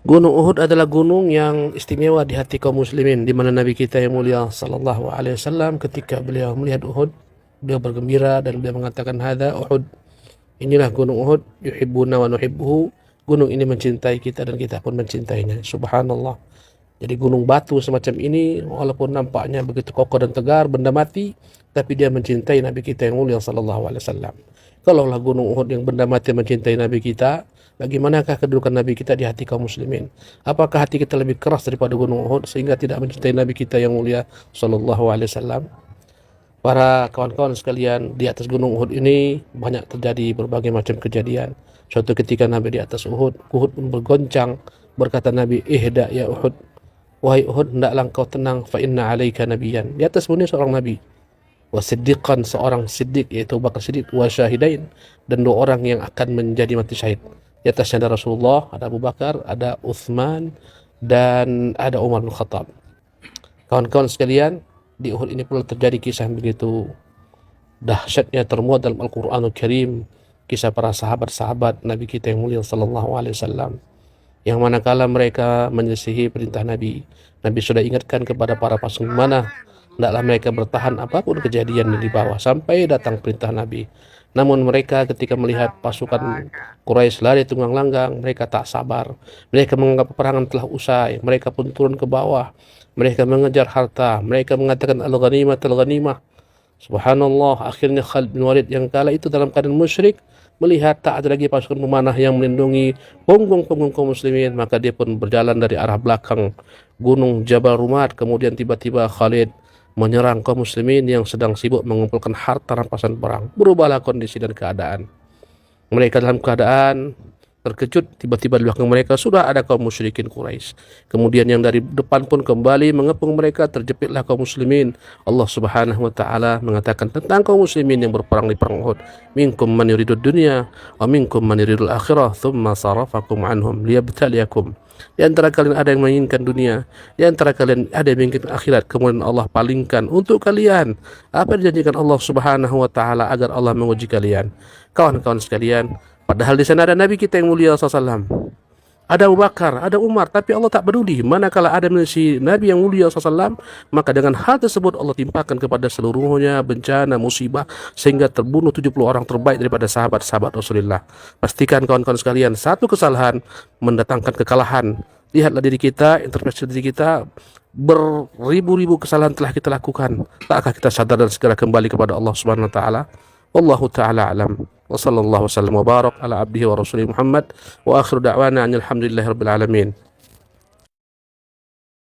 Gunung Uhud adalah gunung yang istimewa di hati kaum muslimin, di mana Nabi kita yang mulia sallallahu alaihi wasallam ketika beliau melihat Uhud, beliau bergembira dan beliau mengatakan, "Hadza Uhud." Inilah gunung Uhud, yuhibbuna wa nuhibbuhu. Gunung ini mencintai kita dan kita pun mencintainya. Subhanallah. Jadi gunung batu semacam ini walaupun nampaknya begitu kokoh dan tegar, benda mati, tapi dia mencintai Nabi kita yang mulia sallallahu alaihi wasallam. Kalaulah gunung Uhud yang benda mati mencintai Nabi kita, bagaimanakah kedudukan Nabi kita di hati kaum muslimin? Apakah hati kita lebih keras daripada gunung Uhud sehingga tidak mencintai Nabi kita yang mulia sallallahu alaihi wasallam? Para kawan-kawan sekalian, di atas gunung Uhud ini banyak terjadi berbagai macam kejadian. Suatu ketika Nabi di atas Uhud, Uhud pun bergoncang. Berkata Nabi, "Ihda ya Uhud." Wahai Uhud, hendaklah kau tenang, fa inna alaika nabiyan. Di atas ini seorang nabi. Wa siddiqan, seorang siddiq, yaitu Abu Bakar Siddiq, wa syahidain, dan dua orang yang akan menjadi mati syahid. Di atasnya ada Rasulullah, ada Abu Bakar, ada Uthman, dan ada Umar bin Khattab. Kawan-kawan sekalian, di Uhud ini pula terjadi kisah yang begitu dahsyatnya termuat dalam Al-Quranul Karim, kisah para sahabat-sahabat Nabi kita yang mulia sallallahu alaihi wasallam, yang manakala mereka menyelisihi perintah Nabi, Nabi sudah ingatkan kepada para pasukan mana hendaklah mereka bertahan apapun kejadian yang di bawah sampai datang perintah Nabi. Namun mereka ketika melihat pasukan Quraisy lari tunggang langgang, mereka tak sabar. Mereka menganggap peperangan telah usai. Mereka pun turun ke bawah. Mereka mengejar harta. Mereka mengatakan al-ghanimah, al-ghanimah. Subhanallah, akhirnya Khalid bin Walid yang kala itu dalam keadaan musyrik, melihat tak ada lagi pasukan pemanah yang melindungi punggung-punggung kaum muslimin, maka dia pun berjalan dari arah belakang gunung Jabal Rumat. Kemudian tiba-tiba Khalid menyerang kaum muslimin yang sedang sibuk mengumpulkan harta rampasan perang. Berubahlah kondisi dan keadaan. Mereka dalam keadaan terkejut, tiba-tiba di belakang mereka sudah ada kaum musyrikin Quraisy. Kemudian yang dari depan pun kembali mengepung mereka, terjepitlah kaum muslimin. Allah Subhanahu wa taala mengatakan tentang kaum muslimin yang berperang di perang Uhud, "Minkum man yuridud dunya wa minkum man yuridul akhirah, tsumma sarafakum anhum liyabtaliyakum." Di antara kalian ada yang menginginkan dunia, di antara kalian ada yang menginginkan akhirat, kemudian Allah palingkan untuk kalian apa yang dijanjikan Allah Subhanahu wa taala agar Allah menguji kalian. Kawan-kawan sekalian, padahal di sana ada Nabi kita yang mulia SAW, ada Abu Bakar, ada Umar, tapi Allah tak peduli. Manakala ada si Nabi yang mulia SAW, maka dengan hal tersebut Allah timpakan kepada seluruhnya bencana, musibah, sehingga terbunuh 70 orang terbaik daripada sahabat-sahabat Rasulullah. Pastikan kawan-kawan sekalian, satu kesalahan mendatangkan kekalahan. Lihatlah diri kita, introspeksi diri kita, beribu-ribu kesalahan telah kita lakukan. Takkah kita sadar dan segera kembali kepada Allah Subhanahu wa taala? Wallahu ta'ala alam. Wa sallallahu wasallam wa barak ala abdihi wa rasulih Muhammad wa akhiru da'wana alhamdulillahi rabbil alamin.